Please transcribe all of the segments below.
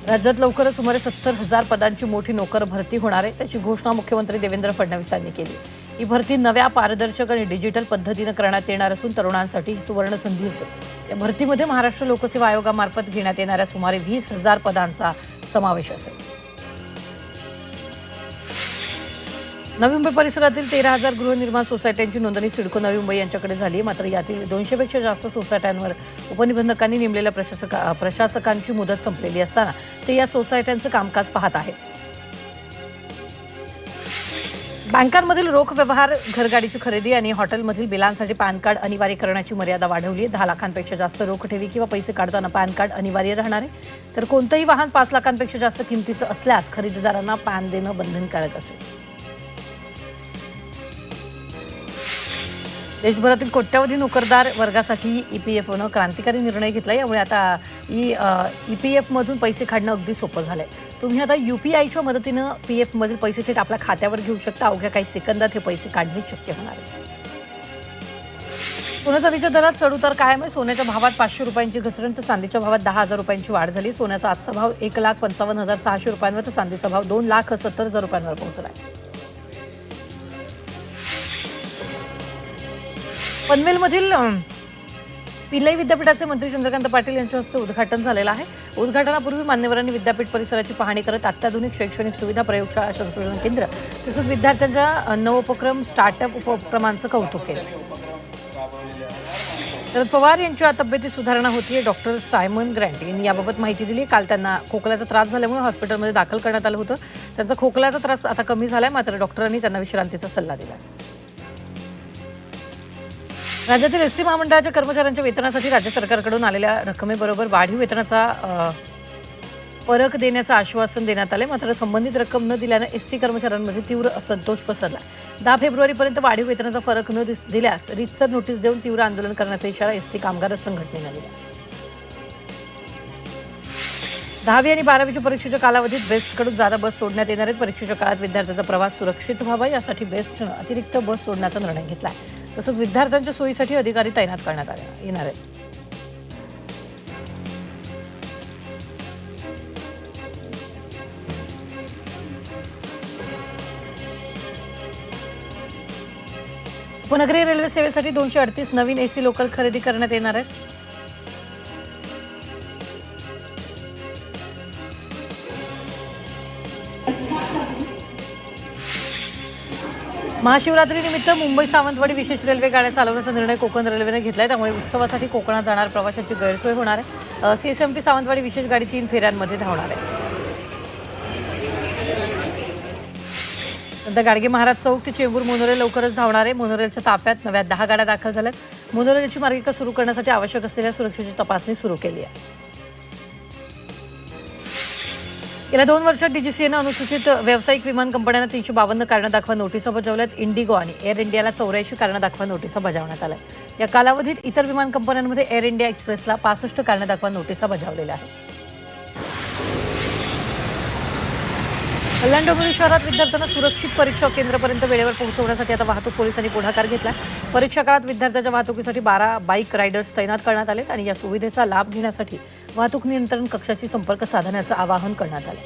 राज्यात लवकरच सुमारे 70,000 पदांची मोठी नोकर भरती होणार आहे, त्याची घोषणा मुख्यमंत्री देवेंद्र फडणवीसांनी केली। ही भरती नव्या पारदर्शक आणि डिजिटल पद्धतीने करण्यात येणार असून तरुणांसाठी ही सुवर्ण संधी असेल। या भरतीमध्ये महाराष्ट्र लोकसेवा आयोगामार्फत घेण्यात येणाऱ्या सुमारे 20,000 पदांचा समावेश असेल। नवी मुंबई परिसरातील 13,000 गृहनिर्माण सोसायट्यांची नोंदणी सिडको नवी मुंबई यांच्याकडे झाली आहे। मात्र यातील 200 पेक्षा जास्त सोसायट्यांवर उपनिबंधकांनी नेमलेल्या प्रशासकांची मुदत संपलेली असताना ते या सोसायट्यांचं कामकाज पाहत आहेत। बँकांमधील रोख व्यवहार, घरगाडीची खरेदी आणि हॉटेलमधील बिलांसाठी पॅन कार्ड अनिवार्य करण्याची मर्यादा वाढवली आहे। 10 लाखांपेक्षा जास्त रोख ठेवी किंवा पैसे काढताना पॅन कार्ड अनिवार्य राहणार आहे। तर कोणतंही वाहन 5 लाखांपेक्षा जास्त किमतीचं असल्यास खरेदीदारांना पॅन देणं बंधनकारक असेल। देशभरातील कोट्यावधी नोकरदार वर्गासाठी ईपीएफओनं क्रांतिकारी निर्णय घेतला। यामुळे आता ईपीएफमधून पैसे काढणं अगदी सोपं झालंय। तुम्ही आता यूपीआयच्या मदतीनं पीएफमधील पैसे थेट आपल्या खात्यावर घेऊ शकता। अवघ्या काही सेकंदात हे पैसे काढणे शक्य होणार आहे। सोनं चांदीच्या दरात चढउतार कायम आहे। सोन्याच्या भावात 500 रुपयांची घसरण तर चांदीच्या भावात 10,000 रुपयांची वाढ झाली। सोन्याचा आजचा भाव 1,55,600 रुपयांवर तर चांदीचा भाव 2,70,000 रुपयांवर पोहोचला आहे। पनवेलमधील पिल्लई विद्यापीठाचे मंत्री चंद्रकांत पाटील यांच्या हस्ते उद्घाटन झालेलं आहे। उद्घाटनापूर्वी मान्यवरांनी विद्यापीठ परिसराची पाहणी करत अत्याधुनिक शैक्षणिक सुविधा, प्रयोगशाळा, संशोधन केंद्र तसंच विद्यार्थ्यांच्या नवोपक्रम, स्टार्टअप उपक्रमांचं कौतुक केलं। शरद पवार यांच्या तब्येतीत सुधारणा होतीये। डॉक्टर सायमन ग्रँट यांनी याबाबत माहिती दिली। काल त्यांना खोकल्याचा त्रास झाल्यामुळे हॉस्पिटलमध्ये दाखल करण्यात आलं होतं। त्यांचा खोकल्याचा त्रास आता कमी झालाय, मात्र डॉक्टरांनी त्यांना विश्रांतीचा सल्ला दिला। राज्यातील एसटी महामंडळाच्या कर्मचाऱ्यांच्या वेतनासाठी राज्य सरकारकडून आलेल्या रकमेबरोबर वाढीव वेतनाचा फरक देण्याचं आश्वासन देण्यात आले। मात्र संबंधित रक्कम न दिल्यानं एसटी कर्मचाऱ्यांमध्ये तीव्र असंतोष पसरला। 10 फेब्रुवारीपर्यंत वाढीव वेतनाचा फरक न दिल्यास रीतसर नोटीस देऊन तीव्र आंदोलन करण्याचा इशारा एसटी कामगार संघटनेनं दिला। 10वी आणि 12वीच्या परीक्षेच्या कालावधीत बेस्टकडून जादा बस सोडण्यात येणार आहेत। परीक्षेच्या काळात विद्यार्थ्यांचा प्रवास सुरक्षित व्हावा यासाठी बेस्टनं अतिरिक्त बस सोडण्याचा निर्णय घेतला आहे। तसंच विद्यार्थ्यांच्या सोयीसाठी अधिकारी तैनात करण्यात येणार आहेत। उपनगरीय रेल्वे सेवेसाठी 238 नवीन एसी लोकल खरेदी करण्यात येणार आहेत। महाशिवरात्रीनिमित्त मुंबई सावंतवाडी विशेष रेल्वे गाड्या चालवण्याचा निर्णय कोकण रेल्वेने घेतलाय। त्यामुळे उत्सवासाठी कोकणात जाणाऱ्या प्रवाशांची गैरसोय होणार आहे। सीएसएमटी सावंतवाडी विशेष गाडी 3 फेऱ्यांमध्ये धावणार आहे। नंतर गाडगे महाराज चौक ते चेंबूर मोनोरेल लवकरच धावणार आहे। मोनोरेलच्या ताफ्यात नव्या 10 गाड्या दाखल झाल्यात। मोनोरेलची मार्गिका सुरू करण्यासाठी आवश्यक असलेल्या सुरक्षेची तपासणी सुरू केली आहे। गेल्या 2 वर्षात डीजीसीएनं अनुसूचित व्यावसायिक विमान कंपन्यांना 352 कारणं दाखवा नोटिसा बजावल्यात। इंडिगो आणि एअर इंडियाला 84 कारणं दाखवा नोटिसा बजावण्यात आल्या। या कालावधीत इतर विमान कंपन्यांमध्ये एअर इंडिया एक्सप्रेसला 65 कारणं दाखवा नोटिसा बजावलेल्या आहेत। कल्याण डोंबिवली शहरात विद्यार्थ्यांना सुरक्षित परीक्षा केंद्रापर्यंत वेळेवर पोहोचवण्यासाठी आता वाहतूक पोलिसांनी पुढाकार घेतला। परीक्षा काळात विद्यार्थ्यांच्या वाहतुकीसाठी 12 बाईक रायडर्स तैनात करण्यात आलेत आणि या सुविधेचा लाभ घेण्यासाठी वाहतूक नियंत्रण कक्षाशी संपर्क साधण्याचं आवाहन करण्यात आलं।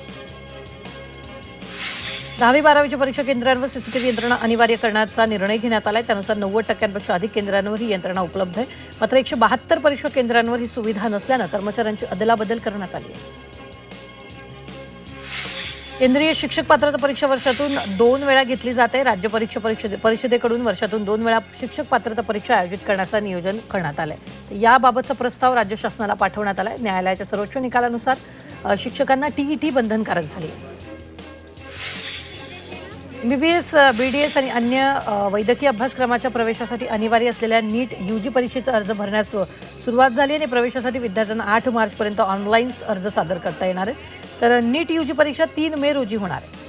10वी 12वीच्या परीक्षा केंद्रांवर सीसीटीव्ही यंत्रणा अनिवार्य करण्याचा निर्णय घेण्यात आलाय। त्यानुसार 90% अधिक केंद्रांवर ही यंत्रणा उपलब्ध आहे। मात्र 172 परीक्षा केंद्रांवर ही सुविधा नसल्यानं कर्मचाऱ्यांची अदलाबदल करण्यात आली आहे। केंद्रीय शिक्षक पात्रता परीक्षा वर्षातून 2 वेळा घेतली जाते। राज्य परिषदेकडून वर्षातून 2 वेळा शिक्षक पात्रता परीक्षा आयोजित करण्याचं नियोजन करण्यात आलंय। याबाबतचा प्रस्ताव राज्य शासनाला पाठवण्यात आलाय। न्यायालयाच्या सर्वोच्च निकालानुसार शिक्षकांना टीईटी बंधनकारक झाली आहे। एमबीबीएस, बीडीएस आणि अन्य वैद्यकीय अभ्यासक्रमाच्या प्रवेशासाठी अनिवार्य असलेल्या नीट यूजी परीक्षेचा अर्ज भरण्यास सुरुवात झाली आणि प्रवेशासाठी विद्यार्थ्यांना 8 मार्चपर्यंत ऑनलाईन अर्ज सादर करता येणार आहे। तर नीट यूजी परीक्षा 3 मे रोजी होणार आहे।